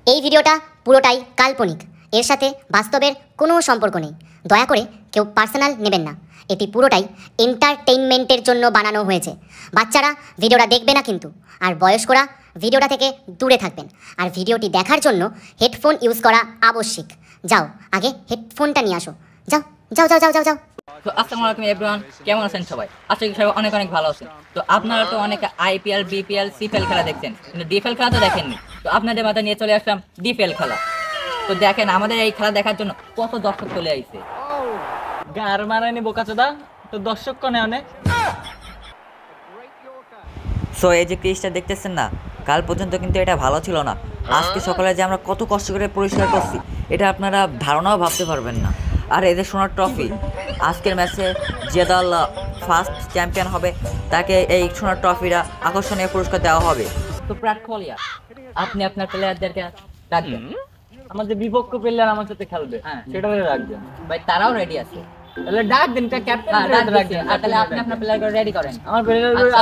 এই ভিডিওটা পুরোটাই কাল্পনিক, এর সাথে বাস্তবের কোনো সম্পর্ক নেই। দয়া করে কেউ পার্সোনাল নেবেন না। এটি পুরোটাই এন্টারটেইনমেন্টের জন্য বানানো হয়েছে। বাচ্চারা ভিডিওটা দেখবে না কিন্তু, আর বয়স্করা ভিডিওটা থেকে দূরে থাকবেন। আর ভিডিওটি দেখার জন্য হেডফোন ইউজ করা আবশ্যিক। যাও, আগে হেডফোনটা নিয়ে আসো। যাও যাও যাও যাও যাও যাও। তো আসসালামু আলাইকুম এভরিওয়ান, কেমন আছেন সবাই? আশা করি সবাই অনেক অনেক ভালো আছেন। তো আপনারা তো অনেকে আইপিএল, বিপিএল, সিপিএল খেলা দেখছেন, কিন্তু ডিপিএল খেলা তো দেখেননি। তো আপনাদের মাথায় নিয়ে চলে আসলাম ডিপিএল খেলা। তো দেখেন আমাদের এই খেলা দেখার জন্য কত দর্শক চলে আইছে। গার মারানি বোকাচোদা, তো দর্শক কনে অনেক। সো এই যে ক্রিজটা দেখতেছেন না, কাল পর্যন্ত কিন্তু এটা ভালো ছিল না। আজকে সকালে যে আমরা কত কষ্ট করে পরিষ্কার করছি, এটা আপনারা ধারণাও ভাবতে পারবেন না। আর এই যে সোনার ট্রফি, আজকের ম্যাচে যে দল ফার্স্ট চ্যাম্পিয়ন হবে তাকে এই সোনার ট্রফিটা আকর্ষণীয় পুরস্কার দেওয়া হবে। তো প্রাট কোহলিয়া, আপনি আপনার প্লেয়ারদেরকে রাখবেন। আমাদের বিপক্ষ প্লেয়ার আমার সাথে খেলবে, সেটা বলে রাখবেন ভাই, তারাও রেডি আছে। তাহলে ডাক দিন, ক্যাপ্টেন রাখবেন। আর তাহলে আপনি আপনার প্লেয়ারকে রেডি করেন। আমার প্লেয়ার আচ্ছা,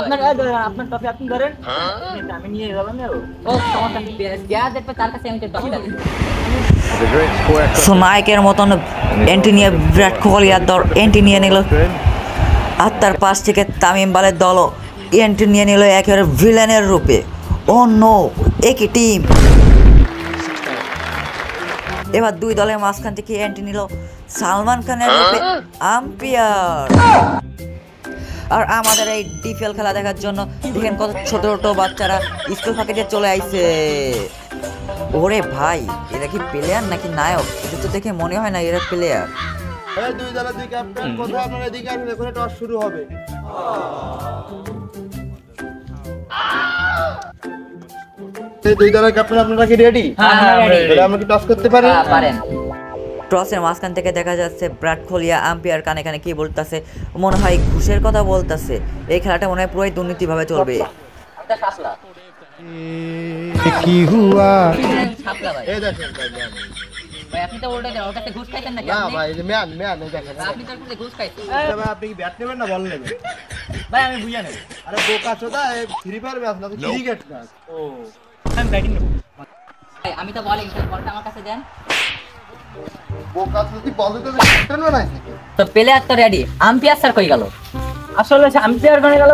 আপনার ট্রফি আপনি ধরেন, আমি নিয়ে যাবেন। ও সমস্যা নেই, যা দেখবে তার কাছে আমি ট্রফিটা দিই। সো নায়কের মতন এন্ট্রি নিয়ে বিরাট কোহলিয়ার দল এন্ট্রি নিয়ে নিল, আর তার পাশ থেকে তামিম বালের দলও এন্ট্রি নিয়ে নিল একেবারে ভিলেনের রূপে। ও নো, একই টিম। এবার দুই দলের মাঝখান থেকে এন্ট্রি নিল সালমান খানের রূপে আম্পায়ার। আর আমাদের এই ডিপিএল খেলা দেখার জন্য দেখেন কত ছোট ছোট বাচ্চারা স্কুল ফাঁকে দিয়ে চলে আইছে। ওরে ভাই, এরা কি প্লেয়ার নাকি নায়ক? এটা তো দেখে মনে হয় না এরা প্লেয়ার। দুই দলের দুই ক্যাপ্টেন, কোথাও আপনারা এদিকে আসুন, এখানে টস শুরু হবে। এই দুই দলের ক্যাপ্টেন, আপনারা কি রেডি? হ্যাঁ, তাহলে আমরা কি টস করতে পারি? পারেন। টসের মাঝখান থেকে দেখা যাচ্ছে বিরাট কোহলিয়া আম্পায়ার কানে কানে কি বলতেছে, মনে হয় ঘুষের কথা বলতেছে। এই খেলাটা মনে হয় পুরোই দুর্নীতিভাবে চলবে। কি হুয়া? ছাপলা ভাই। এই দেখেন ভাই, ভাই আপনি তো ওটা দেন, ওর কাছে ঘুষ খাইছেন নাকি না আপনি? ভাই, এই যে ম্যান এই দেখেন। আপনি তো ওর কাছে ঘুষ খাইছেন। ভাই আপনি কি ব্যাট নেবেন না বল নেবেন? ভাই আমি বুঝা নেব। আরে বোকা চোদা, এই ফ্রি ফায়ার ম্যাচ না, ক্রিকেট ম্যাচ। ও আমি ব্যাটিং নেব। ভাই আমি তো বলিং, বলটা আমার কাছে দেন। বোকা চোদা, তুই বল দিতে ক্যাপ্টেন বানাইছিস? তো প্লেয়ার তো রেডি, আম্পায়ার স্যার কই গেল? আসলে আম্পায়ার কোনে গেল?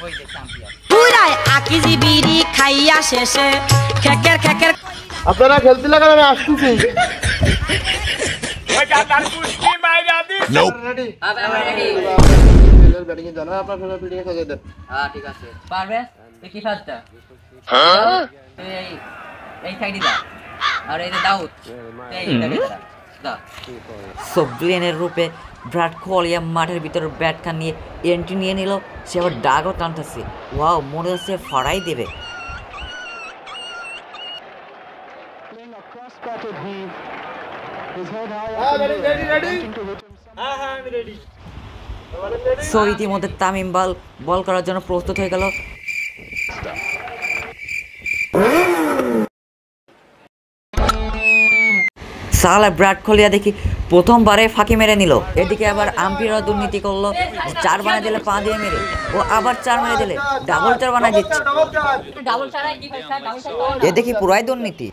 ওই যে আম্পায়ার। পুরাই আকিজি বিড়ি খাইয়া শেষে খেকের খেকের। আপনারা খেলতে লাগান, আমি আসতেছি। রেডি? আমরা রেডি। ব্যাটিং এ জানা, আপনার ফেভারিট ব্যাটিং এ সাজিয়ে দেন। হ্যাঁ ঠিক আছে, পারবে? তুই কি সাজটা? হ্যাঁ, এই সাইডে যা। আর এই যে দাউদ, এই সাইডে যা। দা সো ভিলেনের রূপে বিরাট কোহলিয়া মাঠের ভিতরে ব্যাট খান নিয়ে এন্ট্রি নিয়ে নিল। সে আবার ডাগও টানতেছে। ওয়াও, মনে হচ্ছে ফাড়াই দেবে। সো ইতিমধ্যে তামিম বল করার জন্য প্রস্তুত হয়ে গেল। সালা বিরাট কোহলিয়া দেখি প্রথমবারে ফাঁকি মেরে নিল। এদিকে আবার আম্পায়ারও দুর্নীতি করলো, 4 বানাই দিলে 5 দিয়ে মেরে, ও আবার 4 মেরে দিলে ডাবল 4 বানাই দিচ্ছে। ডাবল ছাড়াই কি ভাই স্যার, ডাবল ছাড়াই। এ দেখি পুরাই দুর্নীতি।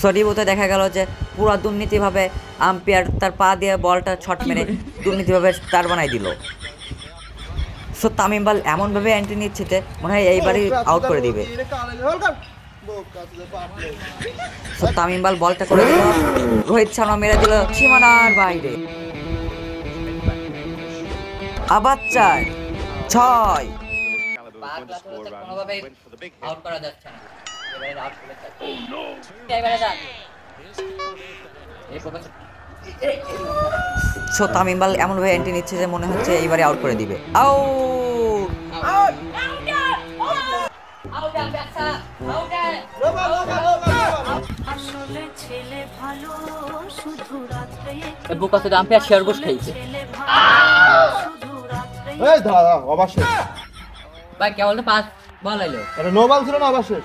সরিবুতে দেখা গেল যে পুরা দুর্নীতিভাবে আম্পায়ার তার পা দিয়ে বলটা ছট মেরে দুর্নীতিভাবে 4 বানাই দিল। সো তামিম বাল এমনভাবে এন্ট্রি নিচ্ছে যে মনে হয় এইবারই আউট করে দিবে। সো তামিম বাল বলটা করে দিল, রোহিত শর্মা মেরে দিল সীমানার বাইরে। আবার 4, 6। পাগলা তো কোনোভাবে আউট করা যাচ্ছে না। এবারে আউট করে যাচ্ছে। এবারে যা। এই প্রকাশ। সো তামিম বাল এমনভাবে এন্ট্রি নিচ্ছে যে মনে হচ্ছে এইবারে আউট করে দিবে। আউট! বোকা শুধু আম্পায়ার শেয়ার ঘুষ খাইছে। এই দাঁড়া, অবশ্যই ভাই কেবল তো 5 বল আইলো। এটা নো বল ছিল না, অবশ্যই।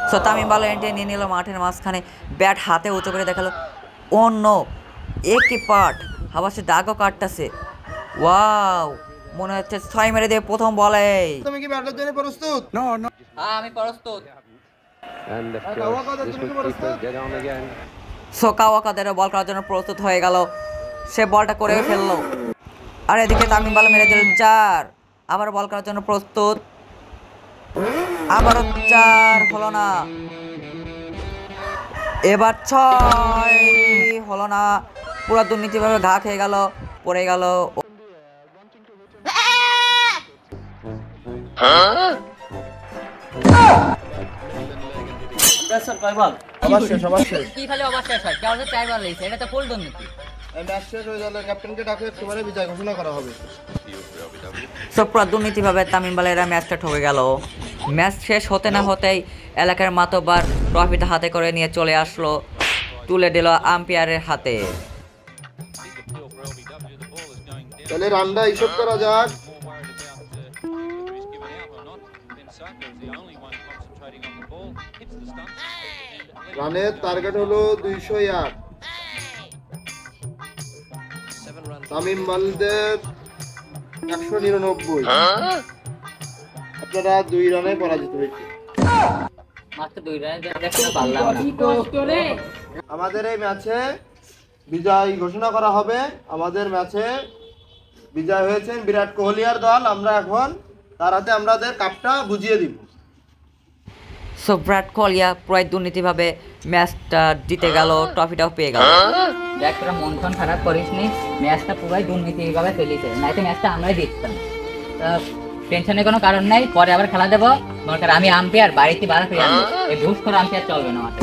সো তামিম বাল এন্ট্রি নিয়ে নিল মাঠের মাঝখানে, ব্যাট হাতে উঁচু করে দেখালো। ও নো, একই পার্ট আবার সে দাগও কাটতেছে। ওয়াও, মনে হচ্ছে 6 মেরে দেবে প্রথম বলে। তুমি কি ব্যাটের জন্য প্রস্তুত? হ্যাঁ আমি প্রস্তুত। And of Kawakata, course, this তুমি কি would keep বলছো? us dead on again. So কাওয়াকাদেরও বল করার জন্য প্রস্তুত হয়ে গেল, সে বলটা করে ফেললো। আর এদিকে তামিম ইকবাল মেরে দিল 4, আবার বল করার জন্য প্রস্তুত, আবারও 4 হলো না, এবার 6 হলো না, পুরো দুর্নীতিভাবে ঘা খেয়ে গেল, পড়ে গেল। স্যার কয় বল? আবার শেষ, আবার শেষ। কি খালি অবশ্যই হয়, কেউ 4 বার লেগেছে, এটা তো ফুল দুর্নীতি। এই ম্যাচ শেষ হয়ে গেলে ক্যাপ্টেনকে ডাকে একটু পরে বিজয় ঘোষণা করা হবে। সব পুরো দুর্নীতিভাবে তামিম ইকবালেরা ম্যাচটা ঠকে গেল। ম্যাচ শেষ হতে না হতেই এলাকার মাতবার ট্রফিটা হাতে করে নিয়ে চলে আসলো, তুলে দিল আম্পায়ারের হাতে। তাহলে রানটা হিসাব করা যাক। রানের টার্গেট হলো 201, তামিম ইকবালদের 199। আপনারা 2 রানে পরাজিত হয়েছে। মাত্র 2 রানে দেখতে পারলাম না। আমাদের এই ম্যাচে বিজয় ঘোষণা করা হবে। আমাদের ম্যাচে বিজয় হয়েছেন বিরাট কোহলি আর দল। আমরা এখন তার হাতে আমাদের কাপটা বুঝিয়ে দিব। সো বিরাট কোহলি প্রায় দুর্নীতিভাবে ম্যাচটা জিতে গেল, ট্রফিটাও পেয়ে গেল। দেখ তোরা মন ফন খারাপ করিস নি, ম্যাচটা পুরাই দুর্নীতিভাবে ফেলিছে, নাইতো ম্যাচটা আমরাই জিততাম। টেনশনের কোনো কারণ নাই, পরে আবার খেলা দেবো। দরকার আমি আম্পায়ার বাড়িতে বাড়া ফিরে আনবো, এই ঘুষ করে আম্পায়ার চলবে না আমাদের।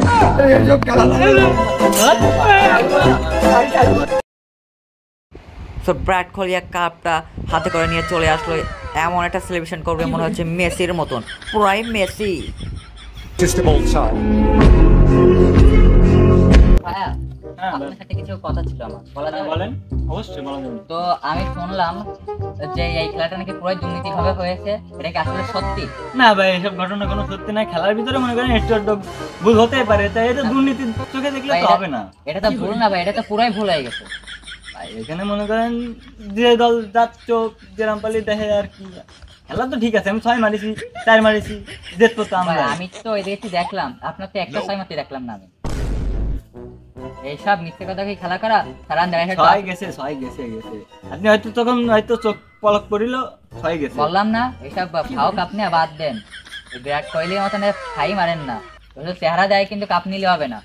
সো বিরাট কোহলি কাপটা হাতে করে নিয়ে চলে আসলো, এমন একটা সেলিব্রেশন করবে মনে হচ্ছে মেসির মতন, পুরাই মেসি। ভাইয়া, হ্যাঁ, আপনার সাথে কিছু কথা ছিল আমার, বলা যাবে? বলেন, অবশ্যই বলা যাবে। তো আমি শুনলাম যে এই খেলাটা নাকি পুরো দুর্নীতিভাবে হয়েছে, এটা কি আসলে সত্যি? না ভাই, এসব ঘটনা কোনো সত্যি না। খেলার ভিতরে মনে করেন একটু একটু ভুল হতেই পারে, তাই এটা দুর্নীতি চোখে দেখলে ভাই, তো হবে না। এটা তো ভুল না ভাই, এটা তো পুরাই ভুল হয়ে গেছে। ভাই, এখানে মনে করেন যে দল যার চোখ যেরাম পালি দেখে আর কি। খেলা তো ঠিক আছে, আমি 6 মারিছি, 4 মারিছি, জিতবো তো আমরা। ভাই, আমি তো এদিকে দেখলাম, আপনার তো একটা 6 মারতে দেখলাম না আমি। এইসব মিথ্যে কথা কি খেলা করা? সারা দেড় 6 গেছে, 6 গেছে গেছে। আপনি হয়তো তখন হয়তো চোখ পলক পড়িল, 6 গেছে। বললাম না, এইসব ফাও কাপ নিয়ে বাদ দেন। এই বিরাট কোহলির মতন খাই মারেন না, চেহারা দেয় কিন্তু কাপ নিলে হবে না।